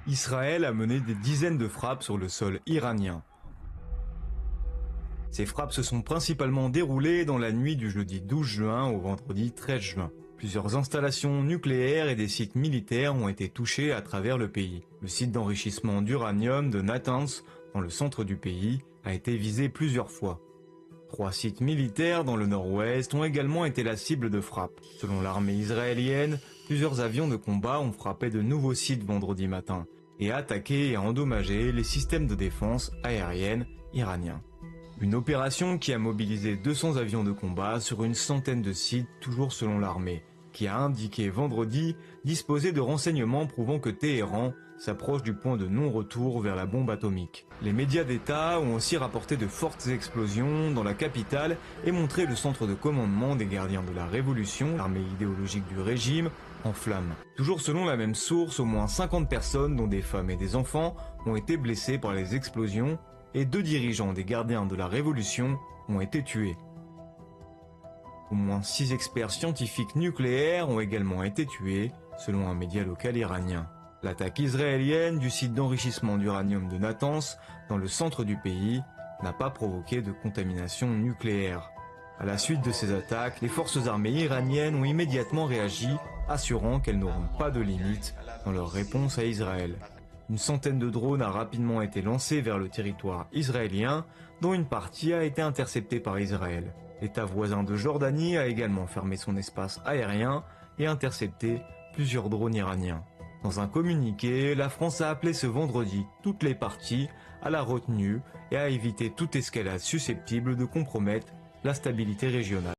Israël a mené des dizaines de frappes sur le sol iranien. Ces frappes se sont principalement déroulées dans la nuit du jeudi 12 juin au vendredi 13 juin. Plusieurs installations nucléaires et des sites militaires ont été touchés à travers le pays. Le site d'enrichissement d'uranium de Natanz, dans le centre du pays, a été visé plusieurs fois. 3 sites militaires dans le nord-ouest ont également été la cible de frappes. Selon l'armée israélienne, plusieurs avions de combat ont frappé de nouveaux sites vendredi matin et attaqué et endommagé les systèmes de défense aérienne iraniens. Une opération qui a mobilisé 200 avions de combat sur une centaine de sites, toujours selon l'armée, qui a indiqué vendredi disposer de renseignements prouvant que Téhéran s'approche du point de non-retour vers la bombe atomique. Les médias d'État ont aussi rapporté de fortes explosions dans la capitale et montré le centre de commandement des gardiens de la Révolution, l'armée idéologique du régime, en flammes. Toujours selon la même source, au moins 50 personnes, dont des femmes et des enfants, ont été blessées par les explosions et 2 dirigeants des gardiens de la Révolution ont été tués. Au moins 6 experts scientifiques nucléaires ont également été tués, selon un média local iranien. L'attaque israélienne du site d'enrichissement d'uranium de Natanz, dans le centre du pays, n'a pas provoqué de contamination nucléaire. À la suite de ces attaques, les forces armées iraniennes ont immédiatement réagi, assurant qu'elles n'auront pas de limites dans leur réponse à Israël. Une centaine de drones a rapidement été lancée vers le territoire israélien, dont une partie a été interceptée par Israël. L'État voisin de Jordanie a également fermé son espace aérien et intercepté plusieurs drones iraniens. Dans un communiqué, la France a appelé ce vendredi toutes les parties à la retenue et à éviter toute escalade susceptible de compromettre la stabilité régionale.